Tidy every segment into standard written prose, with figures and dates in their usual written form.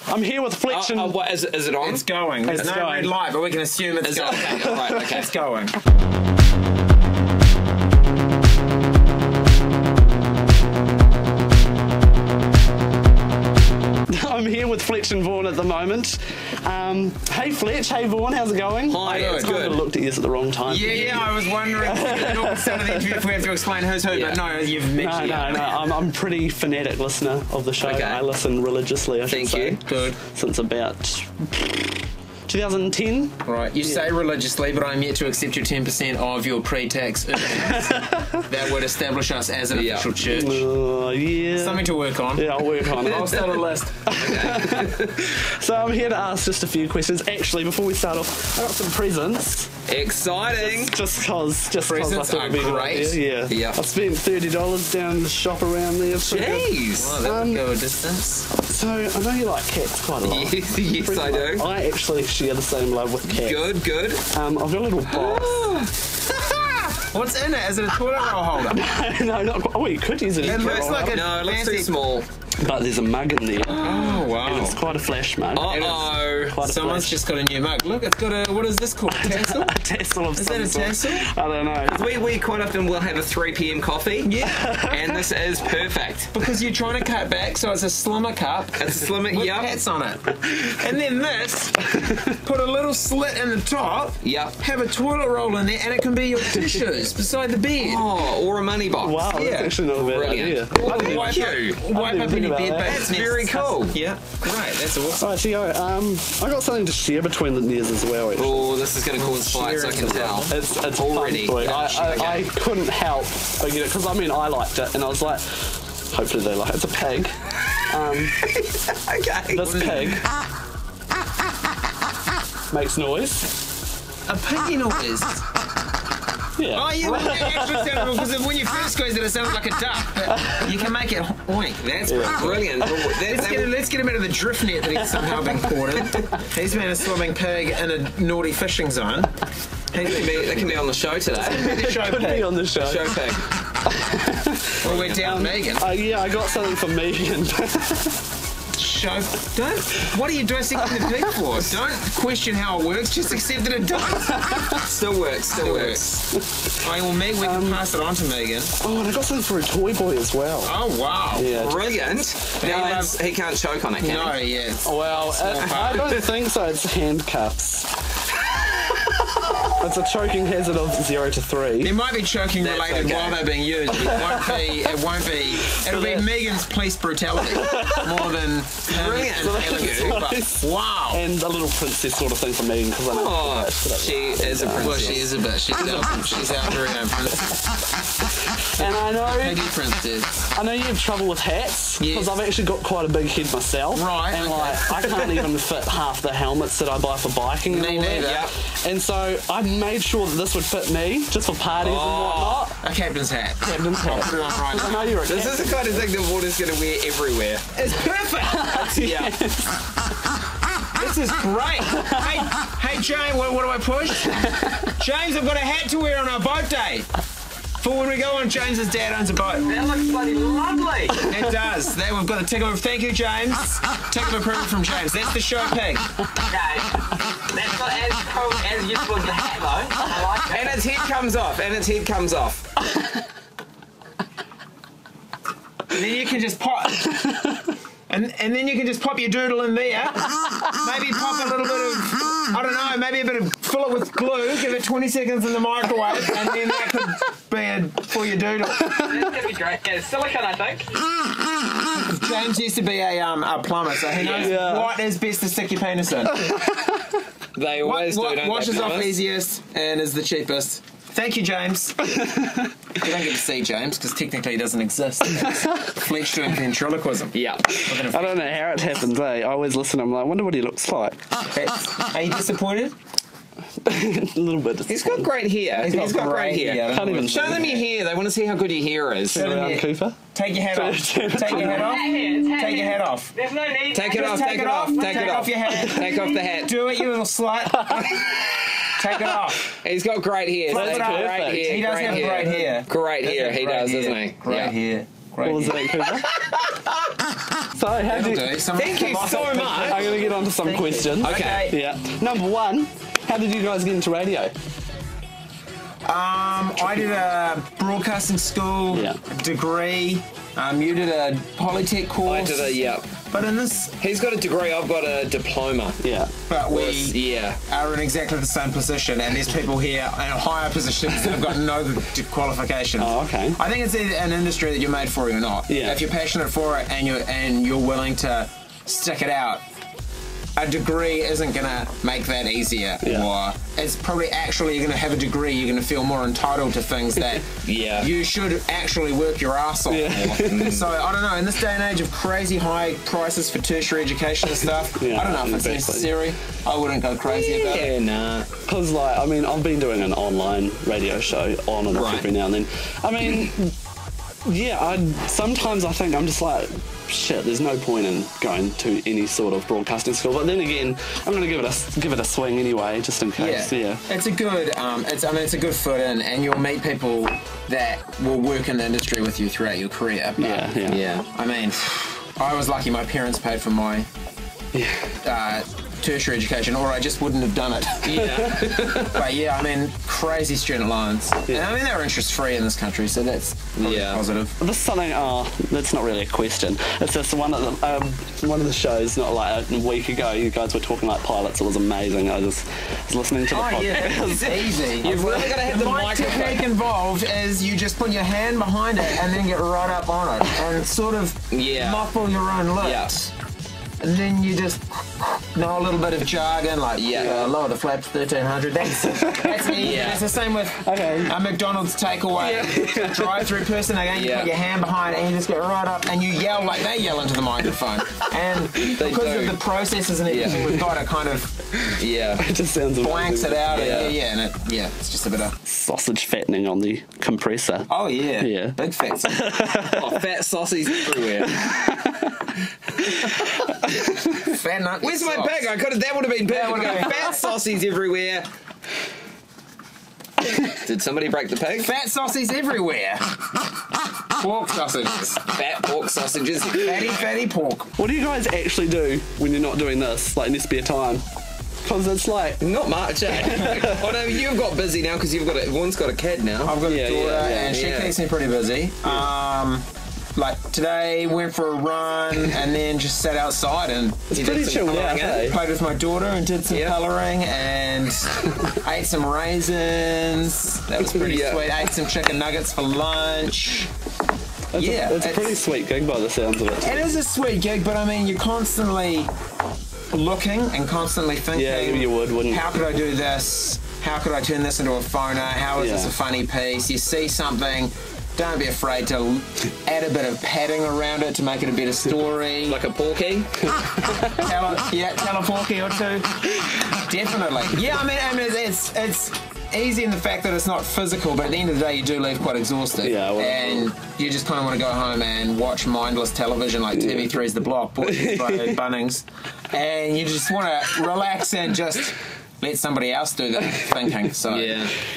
I'm here with Fletch and... What, is it on? It's going. There's no red light, but we can assume it's going. Okay, right, okay. It's going. I'm here with Fletch and Vaughan at the moment. Hey Fletch, hey Vaughan, how's it going? Hi, I it's kind good. of looked at you at the wrong time. Yeah, I was wondering at some of the interview if we have to explain who's who, but no, you've mentioned No, I'm a pretty fanatic listener of the show. Okay. I listen religiously, I should say. Thank you. Good. Since about 2010. Right, you say religiously, but I'm yet to accept your 10% of your pre-tax earnings. That would establish us as an official church. Yeah. Something to work on. Yeah, I'll work on it. I'll start a list. So I'm here to ask just a few questions. Actually, before we start off, I got some presents. Exciting. Just cause I Presents thought it'd be a good great. idea. Yeah. Yeah. I spent $30 down the shop around there. Jeez. Oh, that would go a distance. So I know you like cats quite a lot. Yes, I do. I actually share the same love with cats. Good, good. I've got a little box. What's in it? Is it a toilet roll holder? No, not quite. Oh, you could use it. It looks like a No, it looks too fancy... small. But there's a mug in there. Oh, wow. And it's quite a flash mug. Uh-oh. Quite a Someone's flash. just got a new mug. Look, it's got a... What is this called? A tassel? A tassel of Is some that a sort. tassel? I don't know. We quite often will have a 3 p.m. coffee. Yeah. And this is perfect. Because you're trying to cut back, so it's a slimmer cup. It's a slimmer, With yep. hats on it. And then this, put a little slit in the top, Yep. have a toilet roll in there, and it can be your tissues beside the bed. Oh, or a money box. Wow, that's Yeah. actually not a bad Brilliant. idea. Well, I Wipe thank you. up, wipe up think any about bed that. bags. That's very cool. Yeah, great, that's awesome. Alright, so I got something to share between the years as well. Actually. Oh, this is going to cause fights, I can tell. It's Already. fun. Yeah, I couldn't help but get it because I mean I liked it and I was like, hopefully they like it. It's a pig. Okay. This pig makes noise. A piggy noise. Yeah. Oh, yeah, well, that actually sounded, because when you first squeeze it, it sounds like a duck, but you can make it oink. That's Brilliant. Let's get him out of the drift net that he's somehow been caught in. He's been a swimming pig in a naughty fishing zone. That can be on the show today. The show Could be pig. on the show. Show pig. Well, we're down Megan. Yeah, I got something for Megan. Show. Don't. What are you dissecting the pig for? Don't question how it works. Just accept that it does. Still works, still works. Oh, well, Meg, we can pass it on to Megan. Oh, and I got something for a toy boy as well. Oh, wow. Yeah. Brilliant. Now, he can't choke on it, can No, he? yeah. Well, I don't think so. It's handcuffs. It's a choking hazard of 0 to 3. There might be choking That's related okay. while they're being used. It'll be Megan's police brutality more than Brilliant. But wow. And a little princess sort of thing for Megan because I know. Oh, she is a princess. Well, she is a bit. She's out her own princess. And Piggy princess. I know you have trouble with hats because Yes. I've actually got quite a big head myself. Right, And okay. like I can't even fit half the helmets that I buy for biking. And Me all that. neither. Yep. And so I made sure that this would fit me just for parties and whatnot. A captain's hat. Captain's hat. Put it on right I now. know you're a This captain. is the kind of thing that Water's going to wear everywhere. It's perfect. Yeah. This is great. Hey, James, what do I push? James, I've got a hat to wear on our boat day. For when we go on, James's dad owns a boat. That looks bloody lovely. It does. There, we've got a tick of thank you, James. Tick of approval from James. That's the show pig. Okay. That's not as cool as useful as the hat though. I like it. And its head comes off, and its head comes off. And then you can just pop. And then you can just pop your doodle in there. Maybe pop a little bit of, I don't know, maybe a bit of, fill it with glue, give it 20 seconds in the microwave, and then that could be for your doodle. That's gonna be great. Yeah, it's silicone, I think. James used to be a plumber, so he knows what is best to stick your penis in. They always do, don't washes they, off Thomas? easiest and is the cheapest. Thank you, James. You don't get to see James because technically he doesn't exist. Fletch doing ventriloquism. Yeah. I don't know how it happens, I always listen, I'm like, I wonder what he looks like. Are you disappointed? A little bit. He's got great hair. He's got great hair. Can't even Show them your hair. They want to see how good your hair is. Show them around your- Cooper. Take your hat off. Take your hat off. Take your hat off. There's no need. Take it off. Just Take it off. Take Take it off off. your hat. Take off the hat. Do it, you little slut. Take it off. He's got great hair. Flip it up. Great hair. He does have great hair. Great hair. He does, doesn't he? Great hair. Great What was hair. that, Cooper? So, how do you... Thank you so much. I'm going to get on to some questions. Okay. Yeah. Number one, how did you guys get into radio? I did a broadcasting school degree. You did a Polytech course. I did a, yeah. But in this... He's got a degree, I've got a diploma. Yeah. But we are in exactly the same position, and there's people here in higher positions that have got no qualifications. Oh, okay. I think it's either an industry that you're made for or not. Yeah. If you're passionate for it and you're willing to stick it out, a degree isn't going to make that easier. Or it's probably actually you're going to have a degree, you're going to feel more entitled to things that you should actually work your ass off for. So, I don't know, in this day and age of crazy high prices for tertiary education and stuff, I don't know if it's necessary. I wouldn't go crazy about it. Nah. Because, like, I mean, I've been doing an online radio show on and off every now and then. I mean, sometimes I think I'm just like, shit, there's no point in going to any sort of broadcasting school. But then again, I'm going to give it a swing anyway, just in case. Yeah. It's a good, it's a good foot in, and you'll meet people that will work in the industry with you throughout your career. But Yeah. I mean, I was lucky my parents paid for my tertiary education, or I just wouldn't have done it. But I mean, crazy student loans. And I mean, they're interest free in this country, so that's probably positive. This is something, that's not really a question. It's just one of the shows, not like a week ago, you guys were talking like pilots. It was amazing. I was listening to the podcast. Yeah, it's easy. You've really got to have the microphone. technique involved is you just put your hand behind it and then get right up on it and sort of muffle your own lips. And then you just know a little bit of jargon, like lower the flaps 1300. That's easy. It's the same with a McDonald's takeaway drive-through person. Again, you put your hand behind it and you just get right up and you yell like they yell into the microphone. And because of the processes and everything we've got, it kind of it just sounds blanks amazing. it out. And it's just a bit of sausage fattening on the compressor. Oh yeah, big fat. Fat sausage everywhere. Fat nut. Where's my pig? That would have been big. Fat sausage everywhere. Did somebody break the pig? Fat sausage everywhere. Pork sausages. Fat pork sausages. Fatty pork. What do you guys actually do when you're not doing this, like in your spare time? Because it's like... Not much, eh? Oh no, you've got busy now because Vaughan's got a kid now. I've got a daughter and she keeps me pretty busy. Like today, went for a run and then just sat outside and it's pretty chill out. Played with my daughter and did some colouring and ate some raisins. That was pretty sweet. Ate some chicken nuggets for lunch. It's a pretty sweet gig by the sounds of it. It is a sweet gig, but I mean, you're constantly looking and constantly thinking. Yeah, you would, wouldn't you? How could I do this? How could I turn this into a phoner? How is this a funny piece? You see something. Don't be afraid to add a bit of padding around it to make it a better story. Like a porky? Tell a porky or two. Definitely. Yeah, I mean it's easy in the fact that it's not physical, but at the end of the day, you do leave quite exhausted. Yeah, well, and you just kind of want to go home and watch mindless television like TV3's The Block, bought by Bunnings, and you just want to relax and just let somebody else do the thinking. So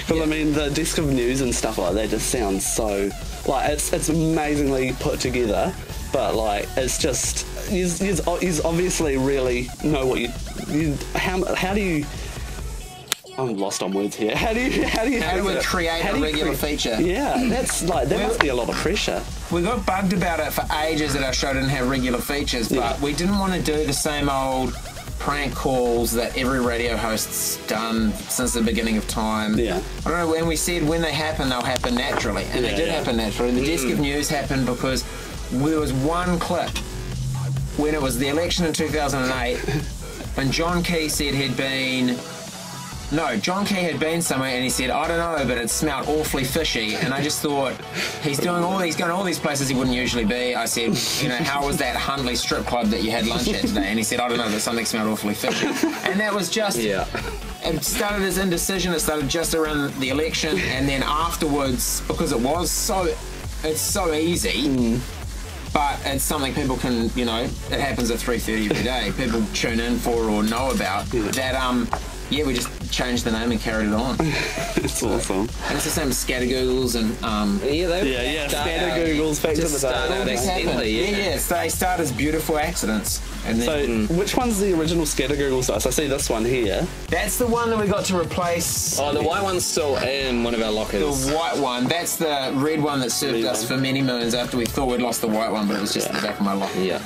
But I mean, the desk of news and stuff like that just sounds so like it's amazingly put together. But like it's just you obviously really know what you how do you. I'm lost on words here. How do we create a regular feature? Yeah, that must be a lot of pressure. We got bugged about it for ages that our show didn't have regular features, but we didn't want to do the same old prank calls that every radio host's done since the beginning of time. I don't know, when we said when they happen, they'll happen naturally, and they did happen naturally. The Desk of News happened because there was one clip when it was the election in 2008, and John Key said John Key had been somewhere and he said, I don't know, but it smelled awfully fishy. And I just thought, he's going all these places he wouldn't usually be. I said, how was that Hundley strip club that you had lunch at today? And he said, I don't know, but something smelled awfully fishy. And that was just, it started as indecision. It started just around the election. And then afterwards, because it's so easy, but it's something people can, it happens at 3:30 every day. People tune in for or know about that. Yeah, we just changed the name and carried it on. It's awesome. And it's the same as Scattergoogles and Yeah, Scattergoogles back to the start out day. accidentally, Yeah, so they start as beautiful accidents. And then So, which one's the original Scattergoogles dice? I see this one here. that's the one that we got to replace. Oh, the white one's still in one of our lockers. The white one, that's the red one that served Red us one. for many moons after we thought we'd lost the white one, but it was just in the back of my locker. Yeah.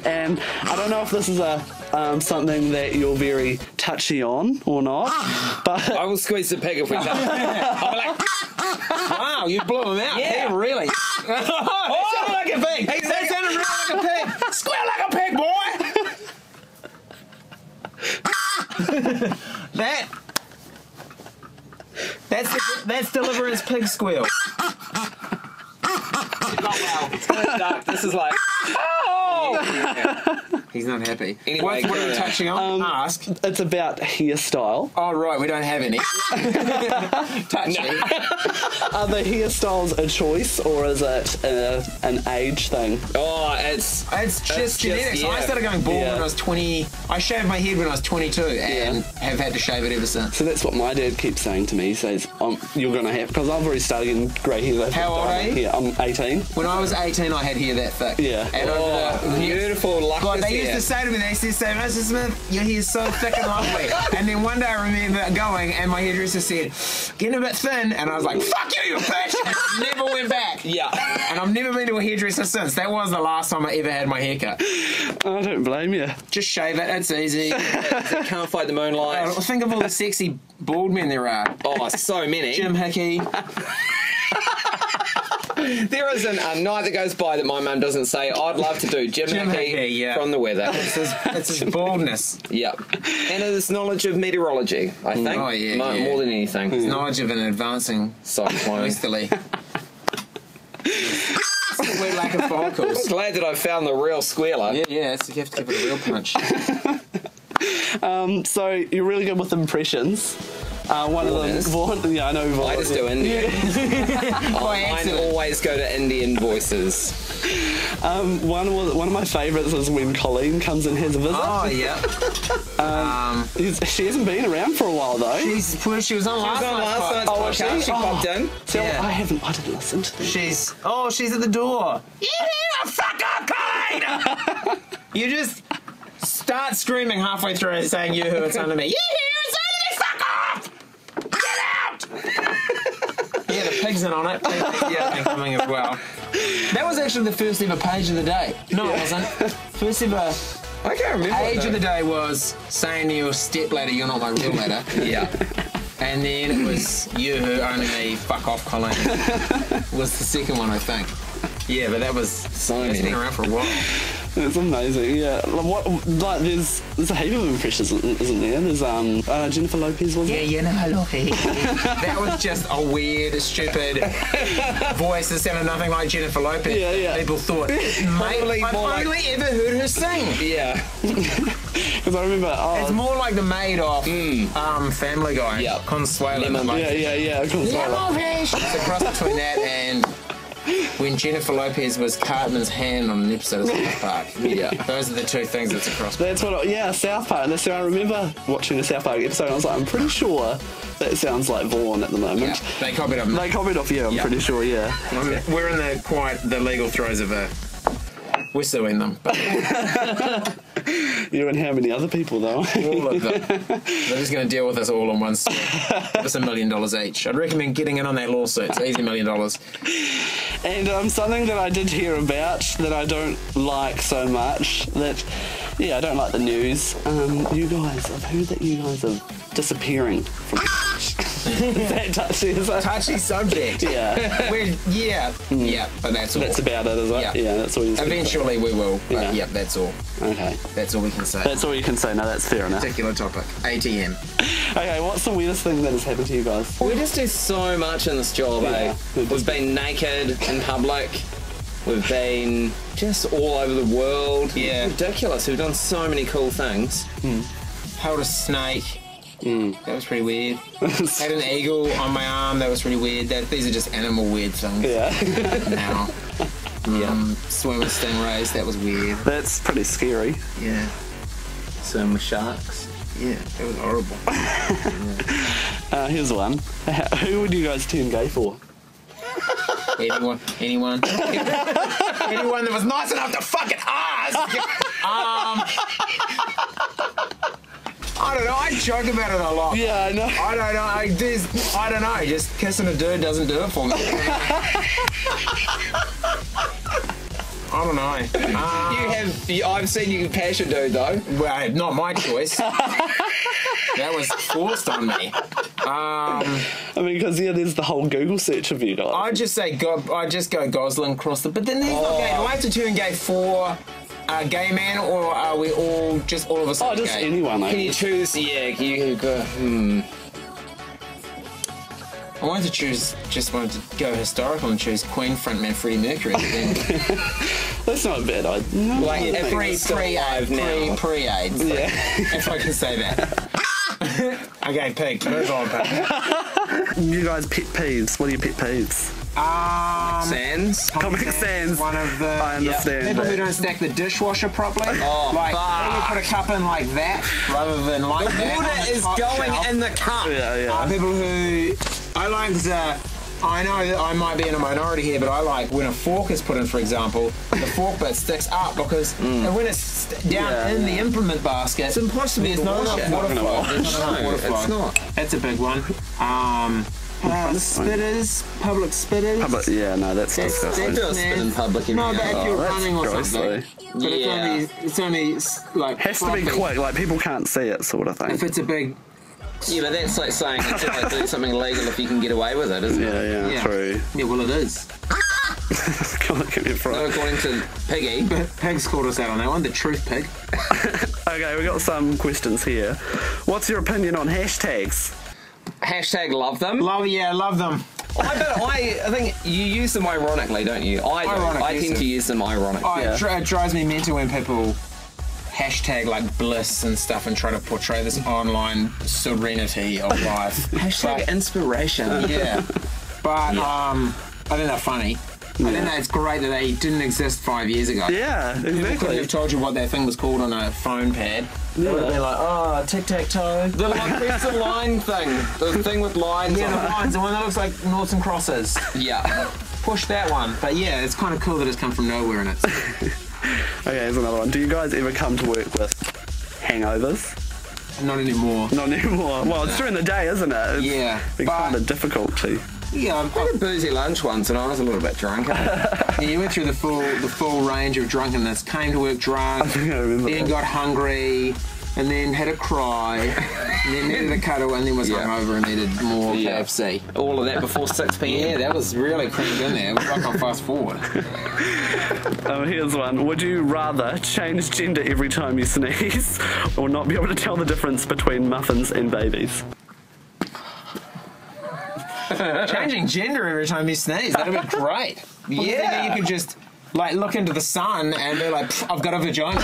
And I don't know if this is a something that you're very touchy on or not, but I will squeeze the pig if we can. I'll be like, Wow, you blew him out. Yeah. He really. That sounded like a pig. That sounded really like a pig. Squeal like a pig, boy. That's Deliverance pig squeal. it's kind of dark. This is like, oh! He's not happy. Anyway, what are we go. touching on? Ask. it's about hairstyle. Oh, right, we don't have any. Touch me. Are the hairstyles a choice or is it an age thing? Oh, it's It's genetics. yeah. I started going bald Yeah. when I was 20. I shaved my head when I was 22 and have had to shave it ever since. So that's what my dad keeps saying to me. He says, you're going to have, because I've already started getting grey hair. How old are you? Yeah, I'm 18. When I was 18, I had hair that thick. Yeah. And oh, beautiful, God, luscious they used hair. to say to me, Mr. Smith, your hair's so thick and lovely. And then one day I remember going and my hairdresser said, getting a bit thin. And I was like, fuck you, you bitch. And I never went back. Yeah. And I've never been to a hairdresser since. That was the last time I ever had my hair cut. I don't blame you. Just shave it, it's easy. Can't fight the moonlight. Think of all the sexy bald men there are. Oh, so many. Jim Hickey. There isn't a night that goes by that my mum doesn't say, I'd love to do Jim Hickey Hickey, yeah. from the weather. It's his baldness. Yep. And his knowledge of meteorology, I think. Oh, yeah, More yeah. than anything. His knowledge of an advancing Cyclone. westerly. Complete lack of follicles. Glad that I found the real squealer. Yeah, you have to give it a real punch. So you're really good with impressions. One of them, Vaughan, yeah, I know Vaughan. I just do Indian. Mine accident. always go to Indian voices. One of my favourites is when Colleen comes and has a visit. Oh, yeah. She hasn't been around for a while though. She was on last night's Oh, was she? she popped in. So Yeah. I didn't listen to them. She's at the door. Yeah, fuck up, Colleen! You just start screaming halfway through and saying you who it's under me. You hear it's under me, fuck off! Get out! Yeah, the pig's in on it. Yeah, been coming as well. That was actually the first ever page of the day. No, it wasn't. First ever I can't remember. page of the day was saying to your stepladder, you're not my real ladder. Yeah. And then it was you who only me, fuck off, Colleen. Was the second one, I think. Yeah, but that was So it's many. been around for a while. It's amazing, yeah. There's a heap of impressions, isn't there? There's Jennifer Lopez, was it? Yeah, no, look. That was just a weird, stupid voice that sounded nothing like Jennifer Lopez. Yeah. People thought, mate, I've more like- only ever heard her sing. Yeah. Because I remember, It's more like the maid off Family Guy. Yeah. Consuelo. Lemon. Like, yeah, Consuelo. it's a cross between that and when Jennifer Lopez was Cartman's hand on an episode of South Park. Yeah. Those are the two things that's a cross. That's what, South Park. That's how I remember watching a South Park episode. I was like, I'm pretty sure that sounds like Vaughan at the moment. Yeah, they copied them. They copied off you, I'm Yeah. pretty sure, yeah. We're in the legal throes of we're suing them. But You and how many other people, though? all of them. They're just going to deal with us all in one suit. Give us $1 million each. I'd recommend getting in on that lawsuit. It's easy $1 million. And something that I did hear about that I don't like so much, I don't like the news. You guys, I've heard that you guys are disappearing from Is that touchy, is it? Touchy subject. Yeah. But that's all. That's about it, is it? Yeah. That's all you can Eventually we will. But Yeah. that's all. say. Okay. That's all we can say. That's all you can say. No, that's fair enough. Particular topic. ATM. Okay, what's the weirdest thing that has happened to you guys? We just do so much in this job, Yeah. We've been naked in public. We've been just all over the world. Yeah. Ridiculous. We've done so many cool things. Held a snake. That was pretty weird. Had an eagle on my arm. That was pretty weird. These are just animal weird things. Yeah. Now. Swim with stingrays. That was weird. That's pretty scary. Yeah. Swim with sharks. Yeah, it was horrible. Here's one. Who would you guys turn gay for? Anyone that was nice enough to fucking ask. I don't know. I joke about it a lot. Yeah, I know. I don't know. I don't know. Just kissing a dude doesn't do it for me. I don't know. I've seen you pass a dude though. Well, not my choice. That was forced on me. I mean, because there's the whole Google search of you guys. I'd just say I just go Gosling cross the. But then he's not gay. Do I have to turn gay for a gay man, or are we all of a sudden just gay? anyone. Can you choose? Yeah, you go. I wanted to go historical and choose Queen frontman Freddie Mercury. That's not a bad idea. No, Like pre-AIDS. Yeah. If I can say that. Okay, pig. Move on, pig. You guys pet peeves. What are your pet peeves? Sans. Comic Sans. One of the I understand. people who that. don't stack the dishwasher properly. Oh, like fuck. you put a cup in like that rather than like that. Water on the is top going shelf. in the cup. Yeah. People who I like the. I know that I might be in a minority here, but I like when a fork is put in, for example, the fork bit sticks up because when it's down in the implement basket, it's impossible. There's not enough water flow. There's not enough water flow. It's not. That's a big one. Spitters, public spitters. Yeah, no, that's disgusting. Do a spit in public. No, but if you're that's running or gross, something. But it's only like Has to be fluffy. quick, like people can't see it, sort of thing. If it's a big. Yeah, but that's like saying it's like doing something illegal if you can get away with it, isn't it? Yeah, true. Yeah, well, it is. Come on, give me a No, fright. according to Piggy. But Pig's called us out on that one, the truth pig. Okay, we got some questions here. What's your opinion on hashtags? Hashtag love them. Love them. I think you use them ironically, don't you? I do. Ironic, I tend to use them ironically. Oh, it drives me mental when people hashtag like bliss and stuff and try to portray this online serenity of life. Hashtag inspiration. Yeah. But I think they're funny. I think that's great that they didn't exist 5 years ago. Yeah, People could exactly. have told you what that thing was called on a phone pad. They would have been like, oh, tic-tac-toe. The where's the line thing? The thing with lines Yeah, the on it. lines, the one that looks like noughts and crosses. Yeah. Push that one. But yeah, it's kind of cool that it's come from nowhere and it's... Okay, here's another one. Do you guys ever come to work with hangovers? Not anymore. Not anymore. Well, it's during the day, isn't it? It's Yeah, been but- kind of difficult to. Yeah, I had a boozy lunch once and I was a little bit drunk. you went through the full range of drunkenness. Came to work drunk, I think I remember then that. got hungry, and then had a cry, and then needed a cuddle, and then was hungover and needed more KFC. All of that before 6 p.m. Yeah, that was really crammed in there. It was like on fast forward. Here's one. Would you rather change gender every time you sneeze or not be able to tell the difference between muffins and babies? Changing gender every time you sneeze, that'd be great. Yeah. You could just like look into the sun and be like, I've got a vagina.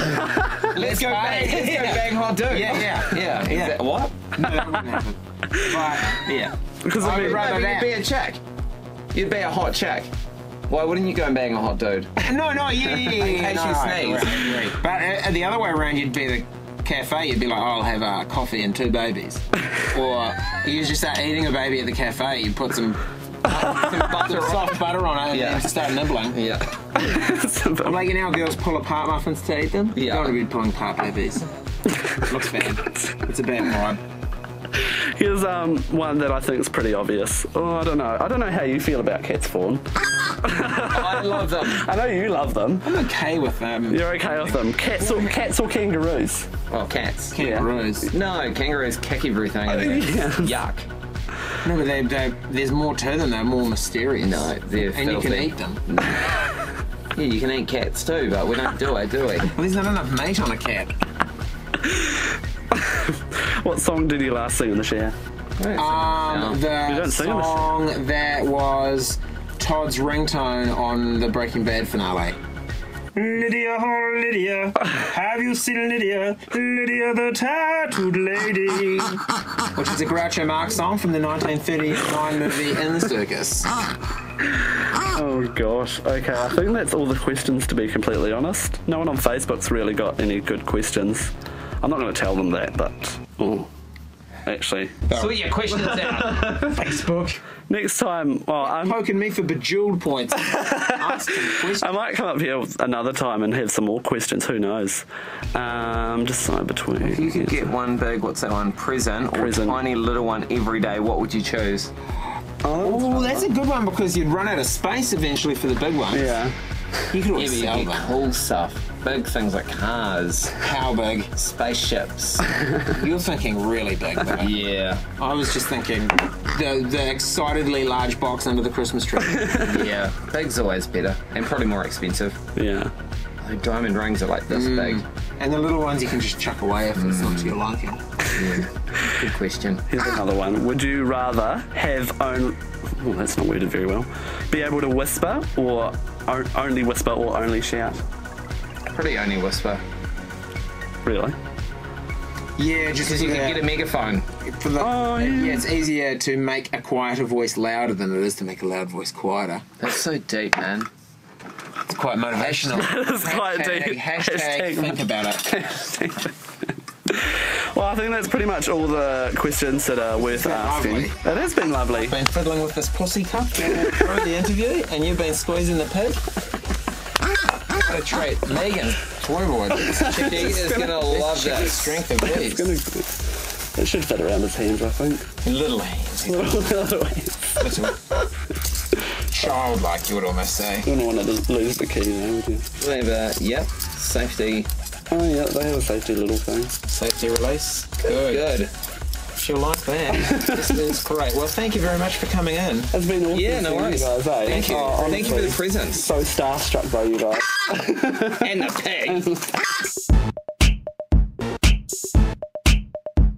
Let's go bang. Let's go bang hot dude. Yeah. What? No, that wouldn't happen. But yeah. Because I I would mean, rather You'd that. be a chick. You'd be a hot chick. Why wouldn't you go and bang a hot dude? No, yeah. In case you sneeze. But the other way around, you'd be the cafe. You'd be like, I'll have a coffee and 2 babies. Or you just start eating a baby at the cafe. You put some soft butter on it and then start nibbling. Yeah. I'm like, you know how girls pull apart muffins to eat them? Yeah. You don't want to be pulling apart babies. Looks bad. It's a bad vibe. Here's one that I think is pretty obvious. Oh, I don't know how you feel about cats, Vaughan. I love them. I know you love them. I'm okay with them. You're okay with them. Cats or kangaroos? Oh, cats. Kangaroos. No, kangaroos kick everything. Yeah. Yuck. No, but there's more to them. They're more mysterious. No, they're and you can filthy. eat them. Yeah, you can eat cats too, but we don't do it, do we? Well, there's not enough meat on a cat. What song did you last sing in the shower? The don't sing in the song that was Todd's ringtone on the Breaking Bad finale. Lydia, oh Lydia, have you seen Lydia? Lydia the tattooed lady. Which is a Groucho Marx song from the 1939 movie In the Circus. Oh gosh. Okay, I think that's all the questions, to be completely honest. No one on Facebook's really got any good questions. I'm not going to tell them that, but Oh, actually. Sort your questions out. Facebook. Next time, well, Poking me for bejeweled points. Ask some questions. I might come up here another time and have some more questions. Who knows? Decide between. If you could get one big, what's that one, present, or tiny little one every day, what would you choose? Oh, that's a good one because you'd run out of space eventually for the big one. Yeah. You could always Yeah, sell but you get them. cool stuff. Big things like cars, How big? spaceships. You're thinking really big, though. Yeah, I was just thinking the excitedly large box under the Christmas tree. yeah. Big's always better, and probably more expensive. Yeah. Like diamond rings are like this big. And the little ones you can just chuck away if it's not to your liking. Yeah. Good question. Here's another one. Would you rather have only... Oh, that's not worded very well. Be able to whisper or only whisper or only shout? Pretty only whisper. Really? Yeah, just Because you can get a megaphone. for the, Oh, yeah. it's easier to make a quieter voice louder than it is to make a loud voice quieter. That's so deep, man. It's quite motivational. It's quite deep. Hashtag think about it. Well, I think that's pretty much all the questions that are worth been asking. lovely. It has been lovely. Been fiddling with this pussy cup through the interview, and you've been squeezing the pig. What a treat. Megan, Toyboard. She is gonna love Check the this. strength of these. It should fit around his hands, I think. Little hands. Little ways. Little. Childlike, you would almost say. You wouldn't want to lose the key there, would you? They have yep, safety. Oh yeah, they have a safety little thing. Safety release. Good. She'll like that. This is great. Well, thank you very much for coming in. It's been awesome Yeah, no seeing worries. you guys, eh? Thank you. Oh, Thank you for the honestly, presents. So starstruck by you guys. And the pig.